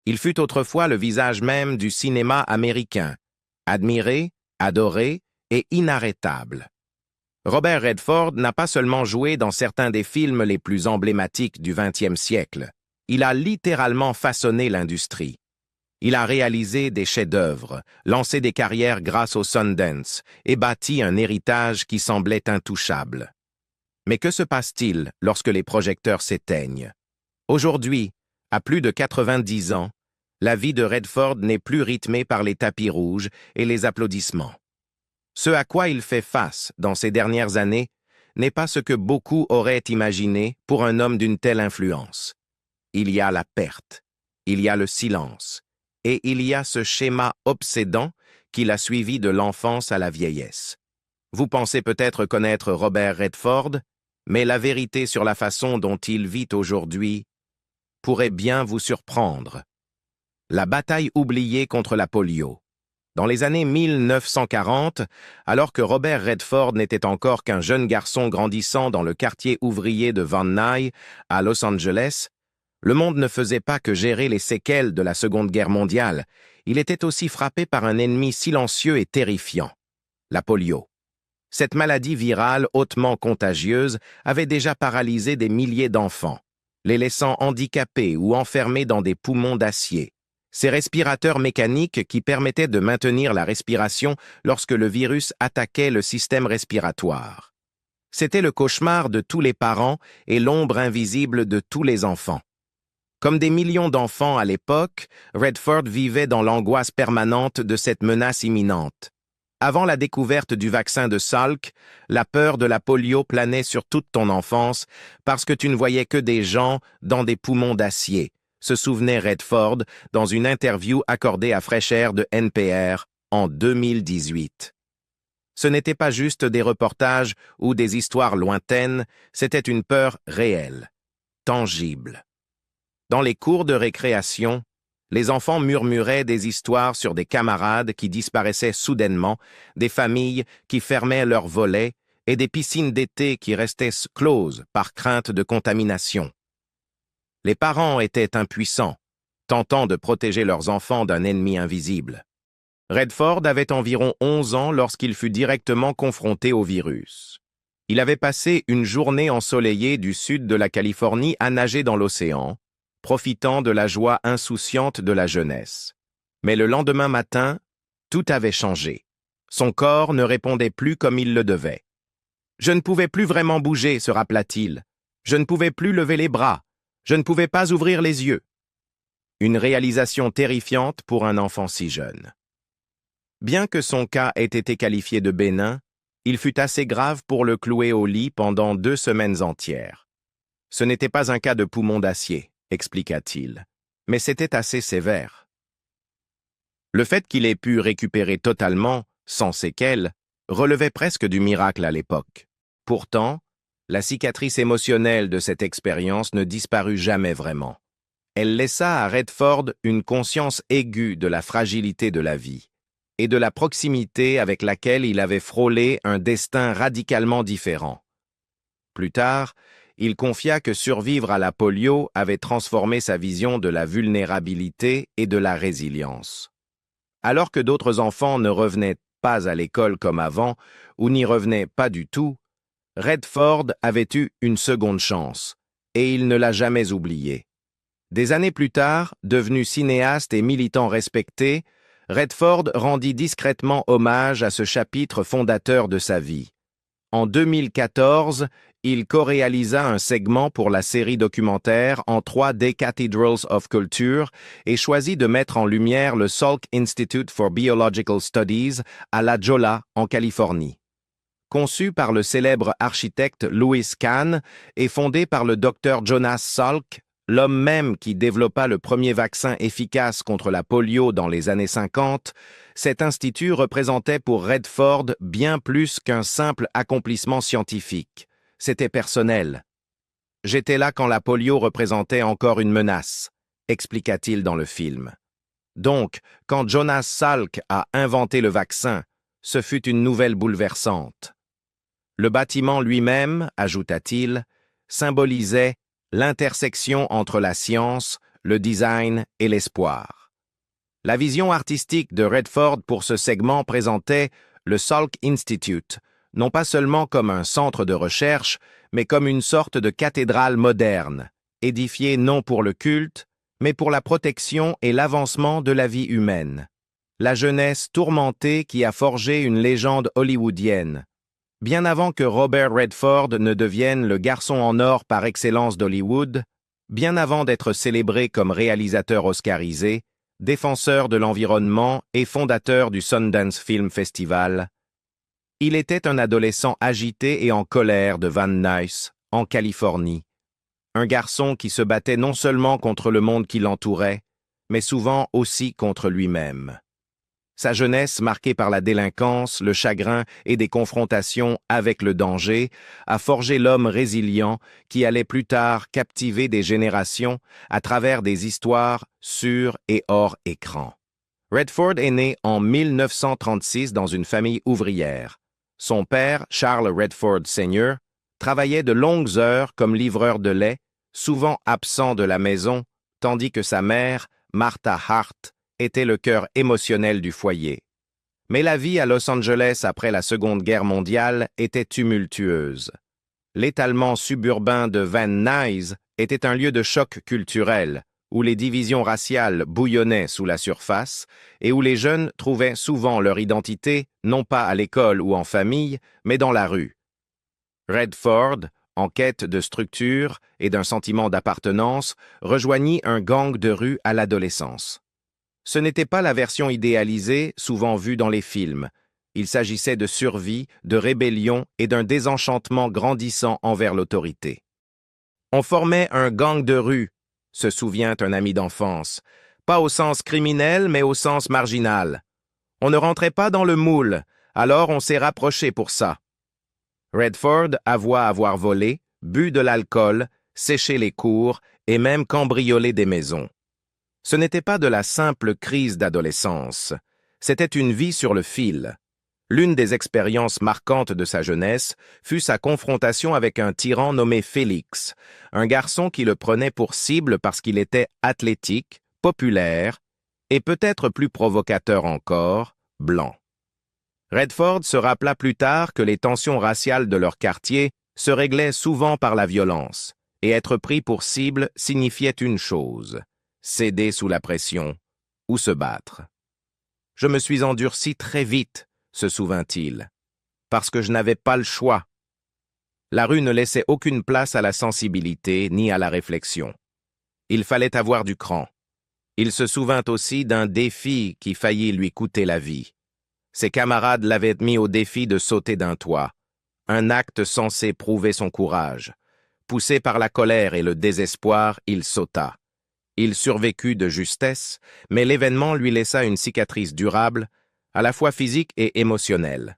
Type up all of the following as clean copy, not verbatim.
Il fut autrefois le visage même du cinéma américain, admiré, adoré et inarrêtable. Robert Redford n'a pas seulement joué dans certains des films les plus emblématiques du XXe siècle, il a littéralement façonné l'industrie. Il a réalisé des chefs-d'œuvre, lancé des carrières grâce au Sundance et bâti un héritage qui semblait intouchable. Mais que se passe-t-il lorsque les projecteurs s'éteignent? Aujourd'hui, à plus de 90 ans, la vie de Redford n'est plus rythmée par les tapis rouges et les applaudissements. Ce à quoi il fait face dans ces dernières années n'est pas ce que beaucoup auraient imaginé pour un homme d'une telle influence. Il y a la perte, il y a le silence, et il y a ce schéma obsédant qui l'a suivi de l'enfance à la vieillesse. Vous pensez peut-être connaître Robert Redford, mais la vérité sur la façon dont il vit aujourd'hui pourrait bien vous surprendre. La bataille oubliée contre la polio. Dans les années 1940, alors que Robert Redford n'était encore qu'un jeune garçon grandissant dans le quartier ouvrier de Van Nuys, à Los Angeles, le monde ne faisait pas que gérer les séquelles de la Seconde Guerre mondiale, il était aussi frappé par un ennemi silencieux et terrifiant, la polio. Cette maladie virale hautement contagieuse avait déjà paralysé des milliers d'enfants, les laissant handicapés ou enfermés dans des poumons d'acier. Ces respirateurs mécaniques qui permettaient de maintenir la respiration lorsque le virus attaquait le système respiratoire. C'était le cauchemar de tous les parents et l'ombre invisible de tous les enfants. Comme des millions d'enfants à l'époque, Redford vivait dans l'angoisse permanente de cette menace imminente. Avant la découverte du vaccin de Salk, la peur de la polio planait sur toute ton enfance parce que tu ne voyais que des gens dans des poumons d'acier, se souvenait Redford dans une interview accordée à Fresh Air de NPR en 2018. Ce n'était pas juste des reportages ou des histoires lointaines, c'était une peur réelle, tangible. Dans les cours de récréation, les enfants murmuraient des histoires sur des camarades qui disparaissaient soudainement, des familles qui fermaient leurs volets et des piscines d'été qui restaient closes par crainte de contamination. Les parents étaient impuissants, tentant de protéger leurs enfants d'un ennemi invisible. Redford avait environ 11 ans lorsqu'il fut directement confronté au virus. Il avait passé une journée ensoleillée du sud de la Californie à nager dans l'océan, profitant de la joie insouciante de la jeunesse. Mais le lendemain matin, tout avait changé. Son corps ne répondait plus comme il le devait. « Je ne pouvais plus vraiment bouger », se rappela-t-il. « Je ne pouvais plus lever les bras. Je ne pouvais pas ouvrir les yeux. » Une réalisation terrifiante pour un enfant si jeune. Bien que son cas ait été qualifié de bénin, il fut assez grave pour le clouer au lit pendant 2 semaines entières. Ce n'était pas un cas de poumon d'acier, expliqua-t-il, mais c'était assez sévère. Le fait qu'il ait pu récupérer totalement, sans séquelles, relevait presque du miracle à l'époque. Pourtant, la cicatrice émotionnelle de cette expérience ne disparut jamais vraiment. Elle laissa à Redford une conscience aiguë de la fragilité de la vie et de la proximité avec laquelle il avait frôlé un destin radicalement différent. Plus tard, il confia que survivre à la polio avait transformé sa vision de la vulnérabilité et de la résilience. Alors que d'autres enfants ne revenaient pas à l'école comme avant, ou n'y revenaient pas du tout, Redford avait eu une seconde chance, et il ne l'a jamais oubliée. Des années plus tard, devenu cinéaste et militant respecté, Redford rendit discrètement hommage à ce chapitre fondateur de sa vie. En 2014, il co-réalisa un segment pour la série documentaire en 3D Cathedrals of Culture et choisit de mettre en lumière le Salk Institute for Biological Studies à La Jolla, en Californie. Conçu par le célèbre architecte Louis Kahn et fondé par le docteur Jonas Salk, l'homme même qui développa le premier vaccin efficace contre la polio dans les années 50, cet institut représentait pour Redford bien plus qu'un simple accomplissement scientifique. C'était personnel. « J'étais là quand la polio représentait encore une menace », expliqua-t-il dans le film. Donc, quand Jonas Salk a inventé le vaccin, ce fut une nouvelle bouleversante. Le bâtiment lui-même, ajouta-t-il, symbolisait l'intersection entre la science, le design et l'espoir. La vision artistique de Redford pour ce segment présentait le Salk Institute, non pas seulement comme un centre de recherche, mais comme une sorte de cathédrale moderne, édifiée non pour le culte, mais pour la protection et l'avancement de la vie humaine. La jeunesse tourmentée qui a forgé une légende hollywoodienne. Bien avant que Robert Redford ne devienne le garçon en or par excellence d'Hollywood, bien avant d'être célébré comme réalisateur oscarisé, défenseur de l'environnement et fondateur du Sundance Film Festival, il était un adolescent agité et en colère de Van Nuys, en Californie. Un garçon qui se battait non seulement contre le monde qui l'entourait, mais souvent aussi contre lui-même. Sa jeunesse, marquée par la délinquance, le chagrin et des confrontations avec le danger, a forgé l'homme résilient qui allait plus tard captiver des générations à travers des histoires sur et hors écran. Redford est né en 1936 dans une famille ouvrière. Son père, Charles Redford Sr., travaillait de longues heures comme livreur de lait, souvent absent de la maison, tandis que sa mère, Martha Hart, était le cœur émotionnel du foyer. Mais la vie à Los Angeles après la Seconde Guerre mondiale était tumultueuse. L'étalement suburbain de Van Nuys était un lieu de choc culturel, où les divisions raciales bouillonnaient sous la surface et où les jeunes trouvaient souvent leur identité, non pas à l'école ou en famille, mais dans la rue. Redford, en quête de structure et d'un sentiment d'appartenance, rejoignit un gang de rue à l'adolescence. Ce n'était pas la version idéalisée, souvent vue dans les films. Il s'agissait de survie, de rébellion et d'un désenchantement grandissant envers l'autorité. On formait un gang de rue, se souvient un ami d'enfance, pas au sens criminel, mais au sens marginal. On ne rentrait pas dans le moule, alors on s'est rapproché pour ça. Redford avoua avoir volé, bu de l'alcool, séché les cours et même cambriolé des maisons. Ce n'était pas de la simple crise d'adolescence, c'était une vie sur le fil. L'une des expériences marquantes de sa jeunesse fut sa confrontation avec un tyran nommé Félix, un garçon qui le prenait pour cible parce qu'il était athlétique, populaire et peut-être plus provocateur encore, blanc. Redford se rappela plus tard que les tensions raciales de leur quartier se réglaient souvent par la violence, et être pris pour cible signifiait une chose: céder sous la pression ou se battre. « Je me suis endurci très vite », se souvint-il, parce que je n'avais pas le choix. La rue ne laissait aucune place à la sensibilité ni à la réflexion. Il fallait avoir du cran. Il se souvint aussi d'un défi qui faillit lui coûter la vie. Ses camarades l'avaient mis au défi de sauter d'un toit, un acte censé prouver son courage. Poussé par la colère et le désespoir, il sauta. Il survécut de justesse, mais l'événement lui laissa une cicatrice durable, à la fois physique et émotionnelle.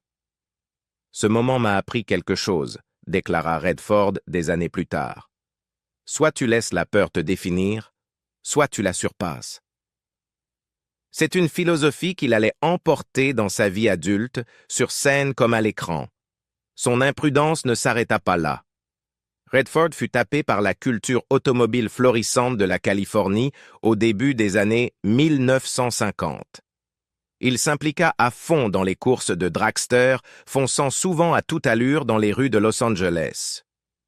« Ce moment m'a appris quelque chose », déclara Redford des années plus tard. « Soit tu laisses la peur te définir, soit tu la surpasses. » C'est une philosophie qu'il allait emporter dans sa vie adulte, sur scène comme à l'écran. Son imprudence ne s'arrêta pas là. Redford fut tapé par la culture automobile florissante de la Californie au début des années 1950. Il s'impliqua à fond dans les courses de dragster, fonçant souvent à toute allure dans les rues de Los Angeles.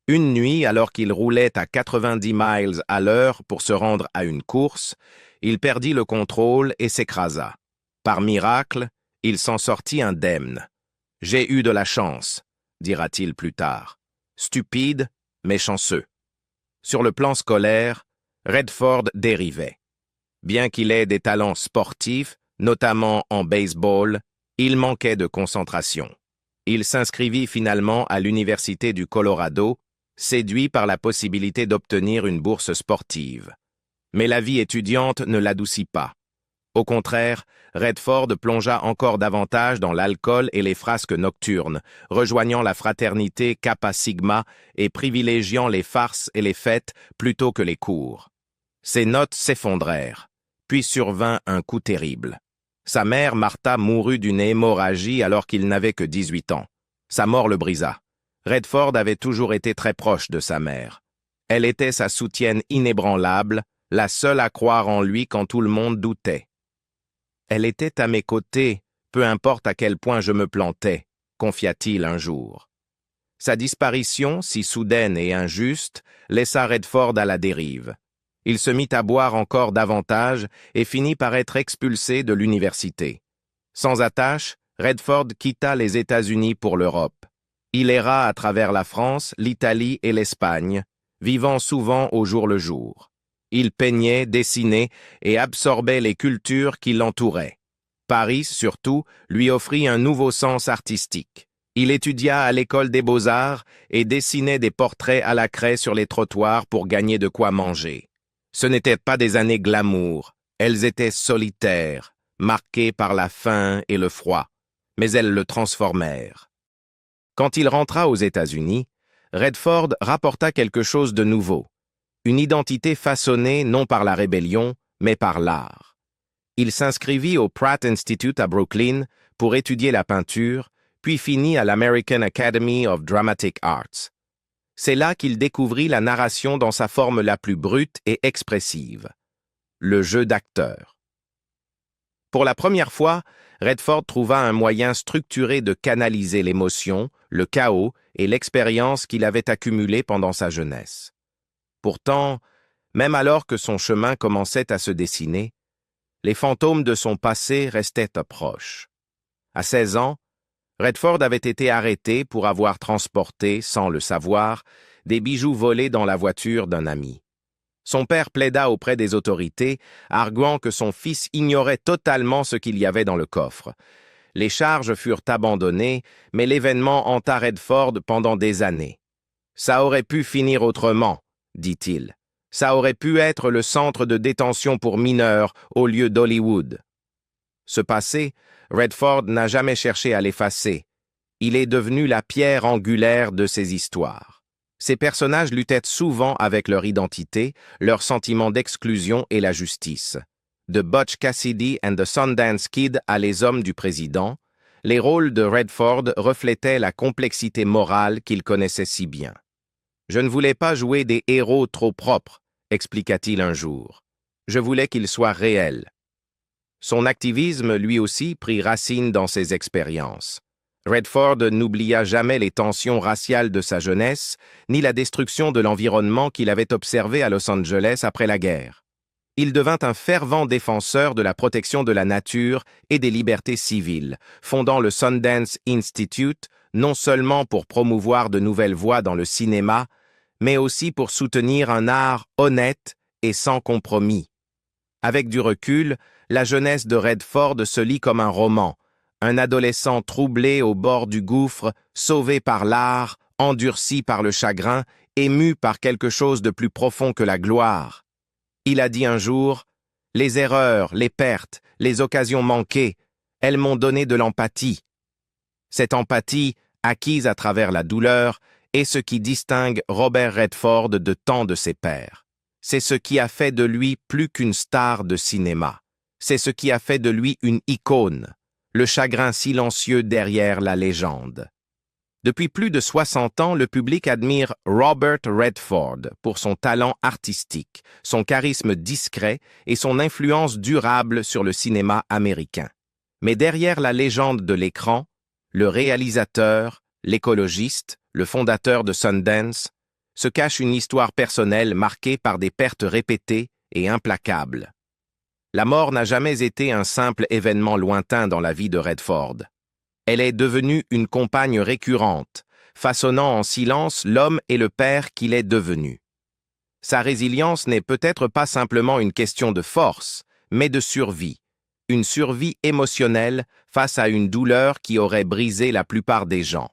Une nuit, alors qu'il roulait à 90 miles à l'heure pour se rendre à une course, il perdit le contrôle et s'écrasa. Par miracle, il s'en sortit indemne. « J'ai eu de la chance », dira-t-il plus tard. Stupide, mais chanceux. Sur le plan scolaire, Redford dérivait. Bien qu'il ait des talents sportifs, notamment en baseball, il manquait de concentration. Il s'inscrivit finalement à l'Université du Colorado, séduit par la possibilité d'obtenir une bourse sportive. Mais la vie étudiante ne l'adoucit pas. Au contraire, Redford plongea encore davantage dans l'alcool et les frasques nocturnes, rejoignant la fraternité Kappa Sigma et privilégiant les farces et les fêtes plutôt que les cours. Ses notes s'effondrèrent, puis survint un coup terrible. Sa mère, Martha, mourut d'une hémorragie alors qu'il n'avait que 18 ans. Sa mort le brisa. Redford avait toujours été très proche de sa mère. Elle était sa soutienne inébranlable, la seule à croire en lui quand tout le monde doutait. Elle était à mes côtés, peu importe à quel point je me plantais, confia-t-il un jour. Sa disparition, si soudaine et injuste, laissa Redford à la dérive. Il se mit à boire encore davantage et finit par être expulsé de l'université. Sans attache, Redford quitta les États-Unis pour l'Europe. Il erra à travers la France, l'Italie et l'Espagne, vivant souvent au jour le jour. Il peignait, dessinait et absorbait les cultures qui l'entouraient. Paris, surtout, lui offrit un nouveau sens artistique. Il étudia à l'école des beaux-arts et dessinait des portraits à la craie sur les trottoirs pour gagner de quoi manger. Ce n'étaient pas des années glamour, elles étaient solitaires, marquées par la faim et le froid, mais elles le transformèrent. Quand il rentra aux États-Unis, Redford rapporta quelque chose de nouveau, une identité façonnée non par la rébellion, mais par l'art. Il s'inscrivit au Pratt Institute à Brooklyn pour étudier la peinture, puis finit à l'American Academy of Dramatic Arts. C'est là qu'il découvrit la narration dans sa forme la plus brute et expressive, le jeu d'acteur. Pour la première fois, Redford trouva un moyen structuré de canaliser l'émotion, le chaos et l'expérience qu'il avait accumulée pendant sa jeunesse. Pourtant, même alors que son chemin commençait à se dessiner, les fantômes de son passé restaient proches. À 16 ans, Redford avait été arrêté pour avoir transporté, sans le savoir, des bijoux volés dans la voiture d'un ami. Son père plaida auprès des autorités, arguant que son fils ignorait totalement ce qu'il y avait dans le coffre. Les charges furent abandonnées, mais l'événement hanta Redford pendant des années. « Ça aurait pu finir autrement », dit-il. « Ça aurait pu être le centre de détention pour mineurs au lieu d'Hollywood. » Ce passé, Redford n'a jamais cherché à l'effacer. Il est devenu la pierre angulaire de ses histoires. Ces personnages luttaient souvent avec leur identité, leur sentiment d'exclusion et la justice. De Butch Cassidy and the Sundance Kid à Les Hommes du Président, les rôles de Redford reflétaient la complexité morale qu'il connaissait si bien. « Je ne voulais pas jouer des héros trop propres », expliqua-t-il un jour. « Je voulais qu'ils soient réels. » Son activisme, lui aussi, prit racine dans ses expériences. Redford n'oublia jamais les tensions raciales de sa jeunesse, ni la destruction de l'environnement qu'il avait observé à Los Angeles après la guerre. Il devint un fervent défenseur de la protection de la nature et des libertés civiles, fondant le Sundance Institute non seulement pour promouvoir de nouvelles voies dans le cinéma, mais aussi pour soutenir un art honnête et sans compromis. Avec du recul, la jeunesse de Redford se lit comme un roman, un adolescent troublé au bord du gouffre, sauvé par l'art, endurci par le chagrin, ému par quelque chose de plus profond que la gloire. Il a dit un jour, « Les erreurs, les pertes, les occasions manquées, elles m'ont donné de l'empathie. » Cette empathie, acquise à travers la douleur, est ce qui distingue Robert Redford de tant de ses pairs. C'est ce qui a fait de lui plus qu'une star de cinéma. C'est ce qui a fait de lui une icône, le chagrin silencieux derrière la légende. Depuis plus de 60 ans, le public admire Robert Redford pour son talent artistique, son charisme discret et son influence durable sur le cinéma américain. Mais derrière la légende de l'écran, le réalisateur, l'écologiste, le fondateur de Sundance, se cache une histoire personnelle marquée par des pertes répétées et implacables. La mort n'a jamais été un simple événement lointain dans la vie de Redford. Elle est devenue une compagne récurrente, façonnant en silence l'homme et le père qu'il est devenu. Sa résilience n'est peut-être pas simplement une question de force, mais de survie. Une survie émotionnelle face à une douleur qui aurait brisé la plupart des gens.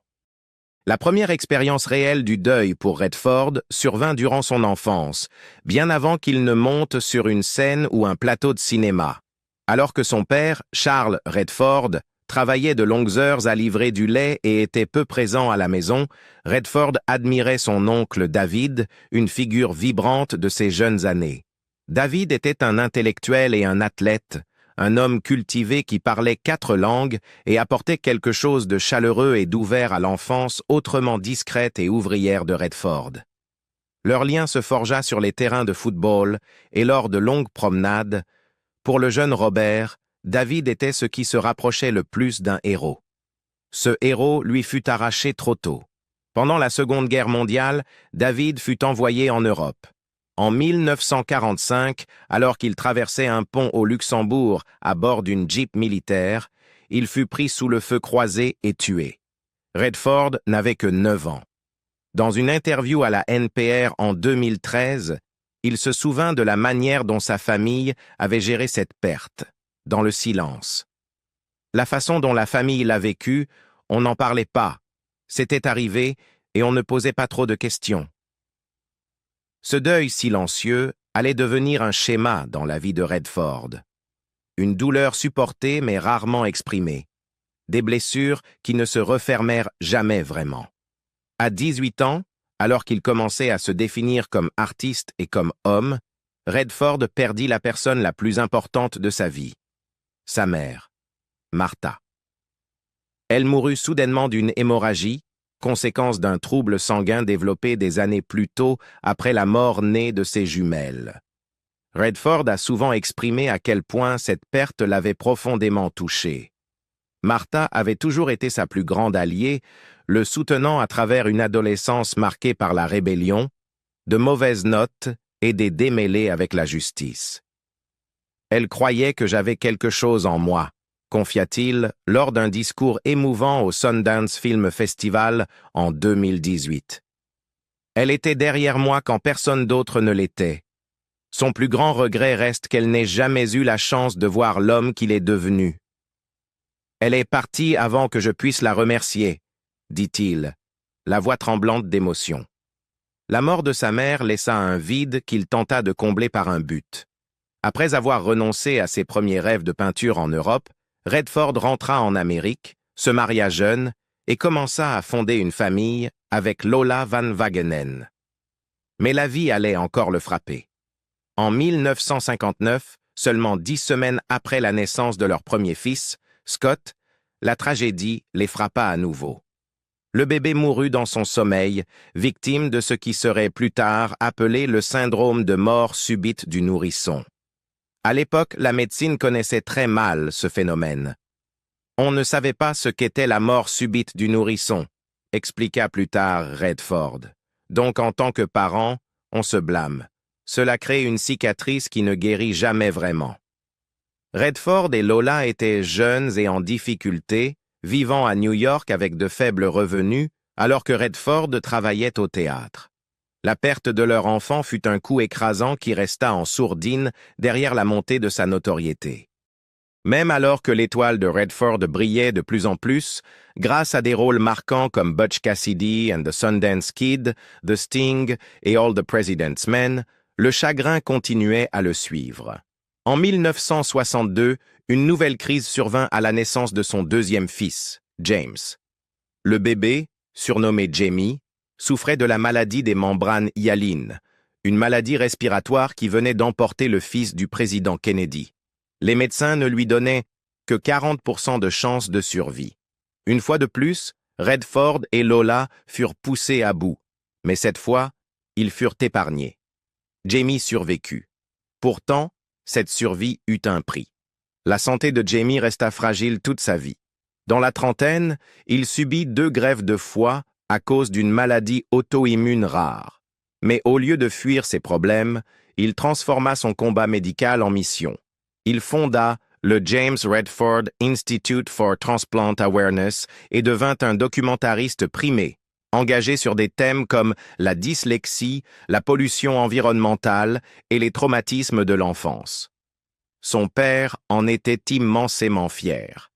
La première expérience réelle du deuil pour Redford survint durant son enfance, bien avant qu'il ne monte sur une scène ou un plateau de cinéma. Alors que son père, Charles Redford, travaillait de longues heures à livrer du lait et était peu présent à la maison, Redford admirait son oncle David, une figure vibrante de ses jeunes années. David était un intellectuel et un athlète, un homme cultivé qui parlait 4 langues et apportait quelque chose de chaleureux et d'ouvert à l'enfance autrement discrète et ouvrière de Redford. Leur lien se forgea sur les terrains de football et lors de longues promenades. Pour le jeune Robert, David était ce qui se rapprochait le plus d'un héros. Ce héros lui fut arraché trop tôt. Pendant la Seconde Guerre mondiale, David fut envoyé en Europe. En 1945, alors qu'il traversait un pont au Luxembourg à bord d'une Jeep militaire, il fut pris sous le feu croisé et tué. Redford n'avait que 9 ans. Dans une interview à la NPR en 2013, il se souvint de la manière dont sa famille avait géré cette perte, dans le silence. La façon dont la famille l'a vécu, on n'en parlait pas. C'était arrivé et on ne posait pas trop de questions. Ce deuil silencieux allait devenir un schéma dans la vie de Redford. Une douleur supportée mais rarement exprimée. Des blessures qui ne se refermèrent jamais vraiment. À 18 ans, alors qu'il commençait à se définir comme artiste et comme homme, Redford perdit la personne la plus importante de sa vie. Sa mère, Martha. Elle mourut soudainement d'une hémorragie, conséquence d'un trouble sanguin développé des années plus tôt après la mort née de ses jumelles. Redford a souvent exprimé à quel point cette perte l'avait profondément touché. Martha avait toujours été sa plus grande alliée, le soutenant à travers une adolescence marquée par la rébellion, de mauvaises notes et des démêlés avec la justice. Elle croyait que j'avais quelque chose en moi, confia-t-il lors d'un discours émouvant au Sundance Film Festival en 2018. Elle était derrière moi quand personne d'autre ne l'était. Son plus grand regret reste qu'elle n'ait jamais eu la chance de voir l'homme qu'il est devenu. Elle est partie avant que je puisse la remercier, dit-il, la voix tremblante d'émotion. La mort de sa mère laissa un vide qu'il tenta de combler par un but. Après avoir renoncé à ses premiers rêves de peinture en Europe, Redford rentra en Amérique, se maria jeune et commença à fonder une famille avec Lola Van Wagenen. Mais la vie allait encore le frapper. En 1959, seulement 10 semaines après la naissance de leur premier fils, Scott, la tragédie les frappa à nouveau. Le bébé mourut dans son sommeil, victime de ce qui serait plus tard appelé le syndrome de mort subite du nourrisson. À l'époque, la médecine connaissait très mal ce phénomène. On ne savait pas ce qu'était la mort subite du nourrisson, expliqua plus tard Redford. Donc en tant que parent, on se blâme. Cela crée une cicatrice qui ne guérit jamais vraiment. Redford et Lola étaient jeunes et en difficulté, vivant à New York avec de faibles revenus, alors que Redford travaillait au théâtre. La perte de leur enfant fut un coup écrasant qui resta en sourdine derrière la montée de sa notoriété. Même alors que l'étoile de Redford brillait de plus en plus, grâce à des rôles marquants comme Butch Cassidy and the Sundance Kid, The Sting et All the President's Men, le chagrin continuait à le suivre. En 1962, une nouvelle crise survint à la naissance de son deuxième fils, James. Le bébé, surnommé Jamie, souffrait de la maladie des membranes hyalines, une maladie respiratoire qui venait d'emporter le fils du président Kennedy. Les médecins ne lui donnaient que 40% de chances de survie. Une fois de plus, Redford et Lola furent poussés à bout, mais cette fois, ils furent épargnés. Jamie survécut. Pourtant, cette survie eut un prix. La santé de Jamie resta fragile toute sa vie. Dans la trentaine, il subit 2 greffes de foie à cause d'une maladie auto-immune rare. Mais au lieu de fuir ses problèmes, il transforma son combat médical en mission. Il fonda le James Redford Institute for Transplant Awareness et devint un documentariste primé, engagé sur des thèmes comme la dyslexie, la pollution environnementale et les traumatismes de l'enfance. Son père en était immensément fier.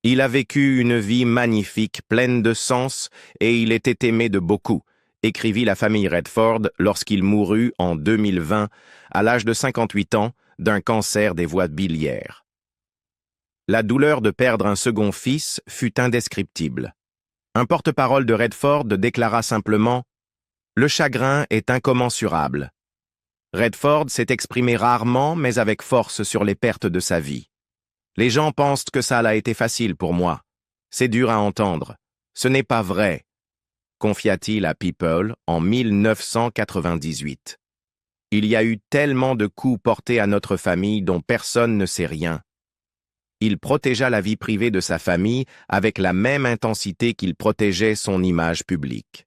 Il a vécu une vie magnifique, pleine de sens, et il était aimé de beaucoup, écrivit la famille Redford lorsqu'il mourut en 2020, à l'âge de 58 ans, d'un cancer des voies biliaires. La douleur de perdre un second fils fut indescriptible. Un porte-parole de Redford déclara simplement « Le chagrin est incommensurable ». Redford s'est exprimé rarement, mais avec force sur les pertes de sa vie. Les gens pensent que ça a été facile pour moi. C'est dur à entendre. Ce n'est pas vrai. confia-t-il à People en 1998. Il y a eu tellement de coups portés à notre famille dont personne ne sait rien. Il protégea la vie privée de sa famille avec la même intensité qu'il protégeait son image publique.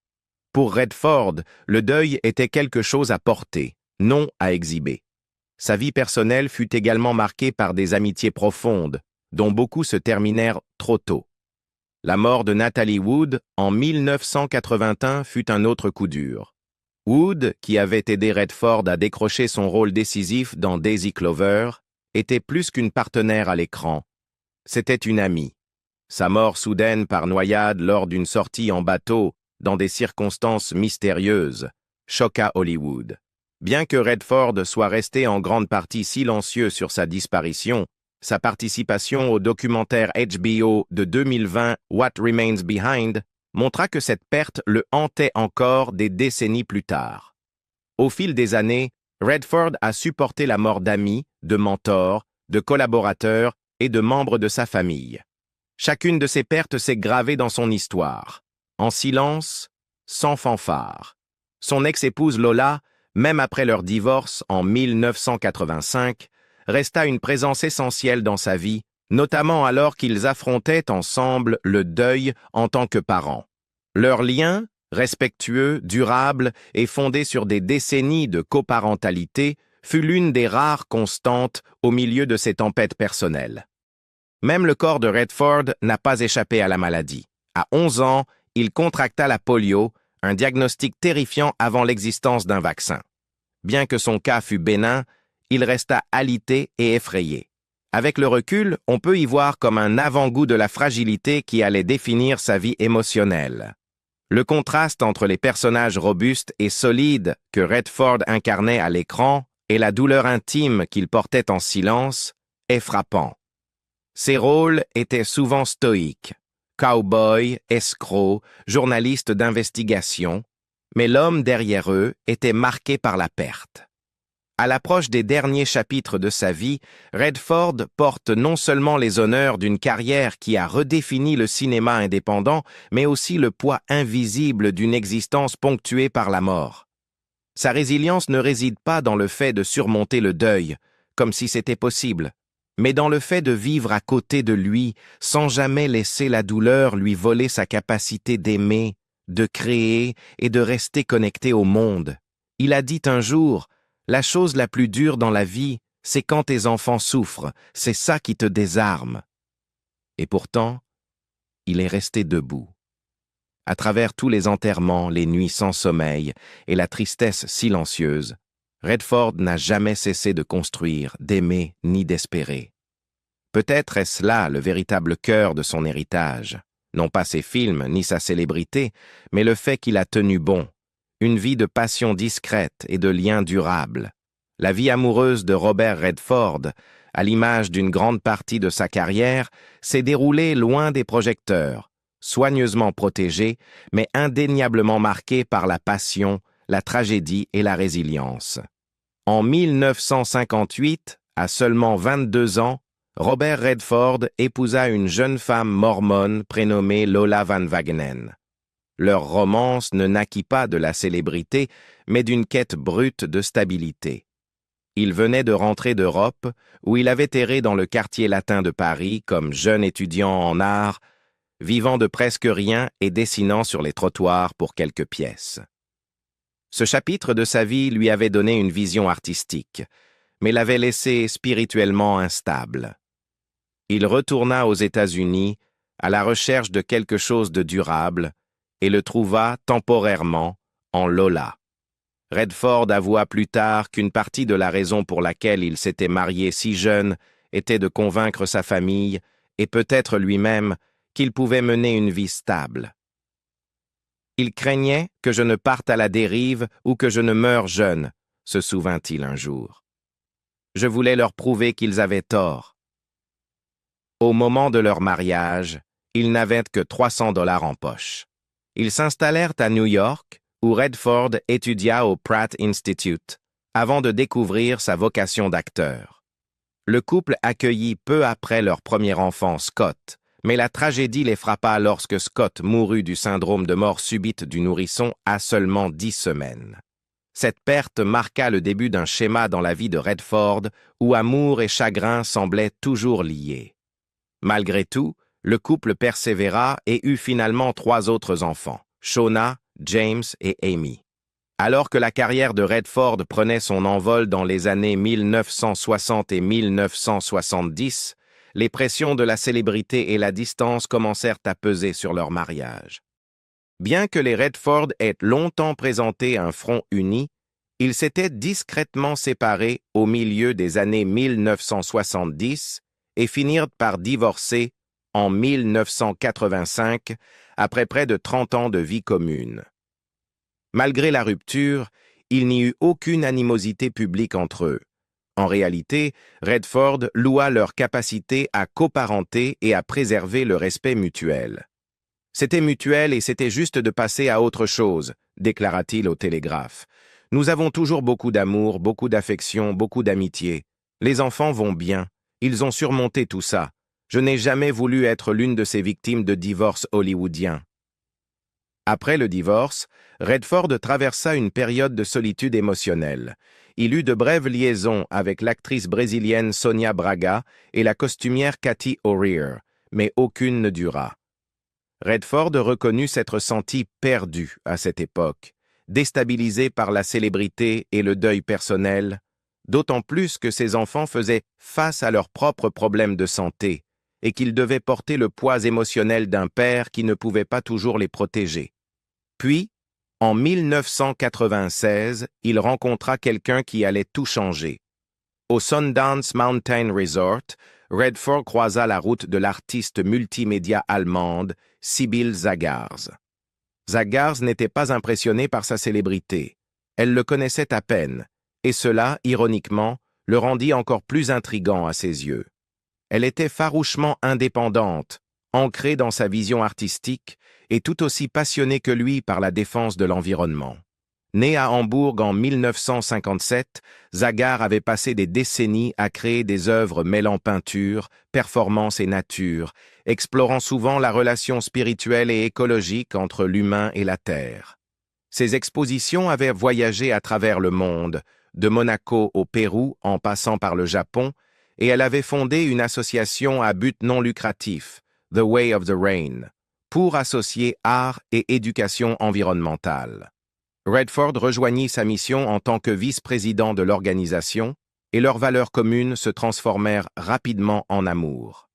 Pour Redford, le deuil était quelque chose à porter, non à exhiber. Sa vie personnelle fut également marquée par des amitiés profondes, dont beaucoup se terminèrent trop tôt. La mort de Natalie Wood en 1981 fut un autre coup dur. Wood, qui avait aidé Redford à décrocher son rôle décisif dans Daisy Clover, était plus qu'une partenaire à l'écran. C'était une amie. Sa mort soudaine par noyade lors d'une sortie en bateau dans des circonstances mystérieuses choqua Hollywood. Bien que Redford soit resté en grande partie silencieux sur sa disparition, sa participation au documentaire HBO de 2020 What Remains Behind montra que cette perte le hantait encore des décennies plus tard. Au fil des années, Redford a supporté la mort d'amis, de mentors, de collaborateurs et de membres de sa famille. Chacune de ces pertes s'est gravée dans son histoire, en silence, sans fanfare. Son ex-épouse Lola, même après leur divorce en 1985, resta une présence essentielle dans sa vie, notamment alors qu'ils affrontaient ensemble le deuil en tant que parents. Leur lien, respectueux, durable et fondé sur des décennies de coparentalité, fut l'une des rares constantes au milieu de ces tempêtes personnelles. Même le corps de Redford n'a pas échappé à la maladie. À 11 ans, il contracta la polio, un diagnostic terrifiant avant l'existence d'un vaccin. Bien que son cas fût bénin, il resta alité et effrayé. Avec le recul, on peut y voir comme un avant-goût de la fragilité qui allait définir sa vie émotionnelle. Le contraste entre les personnages robustes et solides que Redford incarnait à l'écran et la douleur intime qu'il portait en silence est frappant. Ses rôles étaient souvent stoïques, cow-boy, escroc, journaliste d'investigation, mais l'homme derrière eux était marqué par la perte. À l'approche des derniers chapitres de sa vie, Redford porte non seulement les honneurs d'une carrière qui a redéfini le cinéma indépendant, mais aussi le poids invisible d'une existence ponctuée par la mort. Sa résilience ne réside pas dans le fait de surmonter le deuil, comme si c'était possible, mais dans le fait de vivre à côté de lui, sans jamais laisser la douleur lui voler sa capacité d'aimer, de créer et de rester connecté au monde. Il a dit un jour: la chose la plus dure dans la vie, c'est quand tes enfants souffrent, c'est ça qui te désarme. Et pourtant, il est resté debout. À travers tous les enterrements, les nuits sans sommeil et la tristesse silencieuse, Redford n'a jamais cessé de construire, d'aimer ni d'espérer. Peut-être est-ce là le véritable cœur de son héritage, non pas ses films ni sa célébrité, mais le fait qu'il a tenu bon. Une vie de passion discrète et de liens durables. La vie amoureuse de Robert Redford, à l'image d'une grande partie de sa carrière, s'est déroulée loin des projecteurs, soigneusement protégée, mais indéniablement marquée par la passion, la tragédie et la résilience. En 1958, à seulement 22 ans, Robert Redford épousa une jeune femme mormone prénommée Lola Van Wagenen. Leur romance ne naquit pas de la célébrité, mais d'une quête brute de stabilité. Il venait de rentrer d'Europe, où il avait erré dans le quartier latin de Paris comme jeune étudiant en art, vivant de presque rien et dessinant sur les trottoirs pour quelques pièces. Ce chapitre de sa vie lui avait donné une vision artistique, mais l'avait laissé spirituellement instable. Il retourna aux États-Unis à la recherche de quelque chose de durable, et le trouva temporairement en Lola. Redford avoua plus tard qu'une partie de la raison pour laquelle il s'était marié si jeune était de convaincre sa famille, et peut-être lui-même, qu'il pouvait mener une vie stable. Il craignait que je ne parte à la dérive ou que je ne meure jeune, se souvint-il un jour. Je voulais leur prouver qu'ils avaient tort. Au moment de leur mariage, ils n'avaient que 300 $ en poche. Ils s'installèrent à New York, où Redford étudia au Pratt Institute, avant de découvrir sa vocation d'acteur. Le couple accueillit peu après leur premier enfant, Scott, Mais la tragédie les frappa lorsque Scott mourut du syndrome de mort subite du nourrisson à seulement 10 semaines. Cette perte marqua le début d'un schéma dans la vie de Redford où amour et chagrin semblaient toujours liés. Malgré tout, le couple persévéra et eut finalement 3 autres enfants, Shona, James et Amy. Alors que la carrière de Redford prenait son envol dans les années 1960 et 1970, les pressions de la célébrité et la distance commencèrent à peser sur leur mariage. Bien que les Redford aient longtemps présenté un front uni, ils s'étaient discrètement séparés au milieu des années 1970 et finirent par divorcer en 1985, après près de 30 ans de vie commune. Malgré la rupture, il n'y eut aucune animosité publique entre eux. En réalité, Redford loua leur capacité à coparenter et à préserver le respect mutuel. C'était mutuel et c'était juste de passer à autre chose, déclara-t-il au Télégraphe. Nous avons toujours beaucoup d'amour, beaucoup d'affection, beaucoup d'amitié. Les enfants vont bien. Ils ont surmonté tout ça. Je n'ai jamais voulu être l'une de ces victimes de divorce hollywoodien. Après le divorce, Redford traversa une période de solitude émotionnelle. Il eut de brèves liaisons avec l'actrice brésilienne Sonia Braga et la costumière Cathy O'Rear, mais aucune ne dura. Redford reconnut s'être senti perdu à cette époque, déstabilisé par la célébrité et le deuil personnel, d'autant plus que ses enfants faisaient face à leurs propres problèmes de santé et qu'il devait porter le poids émotionnel d'un père qui ne pouvait pas toujours les protéger. Puis, en 1996, il rencontra quelqu'un qui allait tout changer. Au Sundance Mountain Resort, Redford croisa la route de l'artiste multimédia allemande Sibylle Zagars. Zagars n'était pas impressionnée par sa célébrité. Elle le connaissait à peine, et cela, ironiquement, le rendit encore plus intrigant à ses yeux. Elle était farouchement indépendante, ancrée dans sa vision artistique et tout aussi passionnée que lui par la défense de l'environnement. Née à Hambourg en 1957, Zagars avait passé des décennies à créer des œuvres mêlant peinture, performance et nature, explorant souvent la relation spirituelle et écologique entre l'humain et la terre. Ses expositions avaient voyagé à travers le monde, de Monaco au Pérou en passant par le Japon, et elle avait fondé une association à but non lucratif, The Way of the Rain, pour associer art et éducation environnementale. Redford rejoignit sa mission en tant que vice-président de l'organisation et leurs valeurs communes se transformèrent rapidement en amour.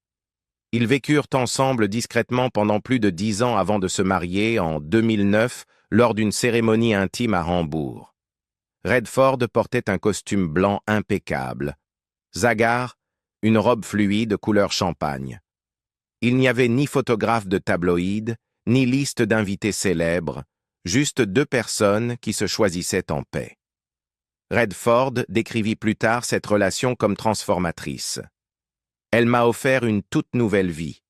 Ils vécurent ensemble discrètement pendant plus de 10 ans avant de se marier en 2009 lors d'une cérémonie intime à Hambourg. Redford portait un costume blanc impeccable. Zagars, une robe fluide couleur champagne. Il n'y avait ni photographe de tabloïd, ni liste d'invités célèbres, juste 2 personnes qui se choisissaient en paix. Redford décrivit plus tard cette relation comme transformatrice. « Elle m'a offert une toute nouvelle vie »,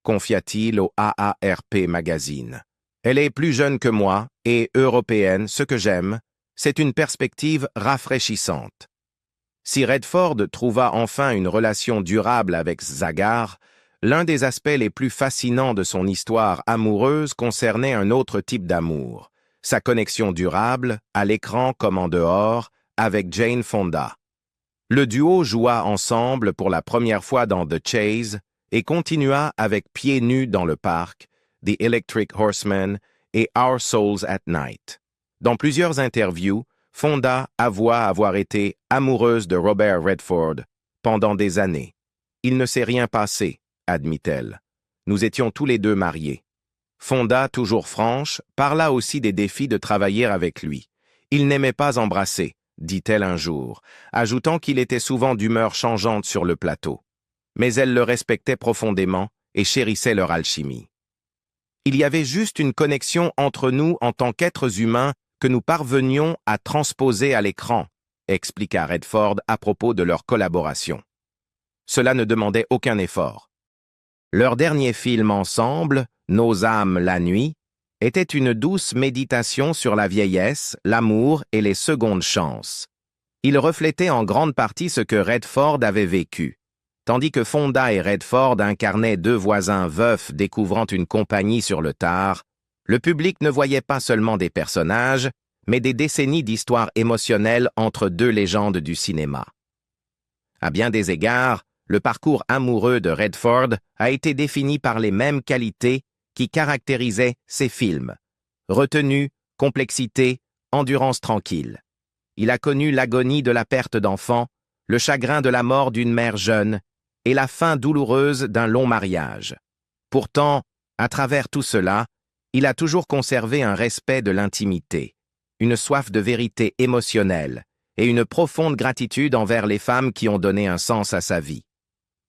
confia-t-il au AARP Magazine. « Elle est plus jeune que moi et européenne, ce que j'aime, c'est une perspective rafraîchissante. » Si Redford trouva enfin une relation durable avec Zagars, l'un des aspects les plus fascinants de son histoire amoureuse concernait un autre type d'amour, sa connexion durable, à l'écran comme en dehors, avec Jane Fonda. Le duo joua ensemble pour la première fois dans The Chase et continua avec Pieds nus dans le parc, The Electric Horseman et Our Souls at Night. Dans plusieurs interviews, Fonda avoua avoir été amoureuse de Robert Redford pendant des années. « Il ne s'est rien passé », admit-elle. « Nous étions tous les deux mariés. » Fonda, toujours franche, parla aussi des défis de travailler avec lui. « Il n'aimait pas embrasser », dit-elle un jour, ajoutant qu'il était souvent d'humeur changeante sur le plateau. Mais elle le respectait profondément et chérissait leur alchimie. « Il y avait juste une connexion entre nous en tant qu'êtres humains que nous parvenions à transposer à l'écran, expliqua Redford à propos de leur collaboration. Cela ne demandait aucun effort. Leur dernier film ensemble, Nos âmes la nuit, était une douce méditation sur la vieillesse, l'amour et les secondes chances. Il reflétait en grande partie ce que Redford avait vécu. Tandis que Fonda et Redford incarnaient deux voisins veufs découvrant une compagnie sur le tard, le public ne voyait pas seulement des personnages, mais des décennies d'histoires émotionnelles entre deux légendes du cinéma. À bien des égards, le parcours amoureux de Redford a été défini par les mêmes qualités qui caractérisaient ses films. Retenue, complexité, endurance tranquille. Il a connu l'agonie de la perte d'enfants, le chagrin de la mort d'une mère jeune et la fin douloureuse d'un long mariage. Pourtant, à travers tout cela, il a toujours conservé un respect de l'intimité, une soif de vérité émotionnelle et une profonde gratitude envers les femmes qui ont donné un sens à sa vie.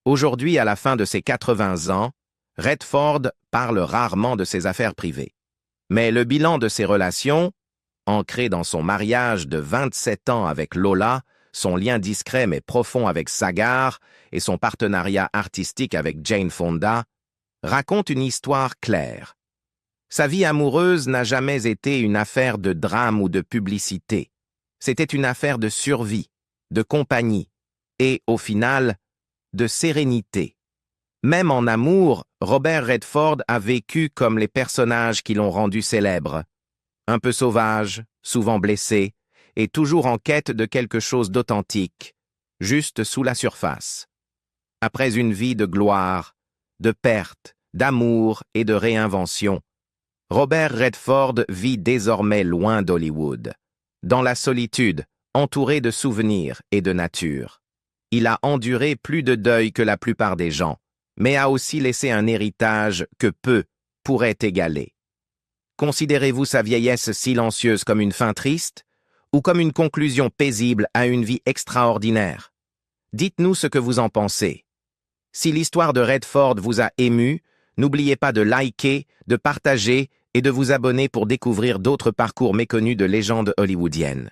Aujourd'hui, à la fin de ses 80 ans, Redford parle rarement de ses affaires privées. Mais le bilan de ses relations, ancré dans son mariage de 27 ans avec Lola, son lien discret mais profond avec Sagar et son partenariat artistique avec Jane Fonda, raconte une histoire claire. Sa vie amoureuse n'a jamais été une affaire de drame ou de publicité. C'était une affaire de survie, de compagnie et, au final, de sérénité. Même en amour, Robert Redford a vécu comme les personnages qui l'ont rendu célèbre. Un peu sauvage, souvent blessé, et toujours en quête de quelque chose d'authentique, juste sous la surface. Après une vie de gloire, de perte, d'amour et de réinvention, Robert Redford vit désormais loin d'Hollywood, dans la solitude, entouré de souvenirs et de nature. Il a enduré plus de deuil que la plupart des gens, mais a aussi laissé un héritage que peu pourraient égaler. Considérez-vous sa vieillesse silencieuse comme une fin triste ou comme une conclusion paisible à une vie extraordinaire? Dites-nous ce que vous en pensez. Si l'histoire de Redford vous a ému, n'oubliez pas de liker, de partager et de vous abonner pour découvrir d'autres parcours méconnus de légendes hollywoodiennes.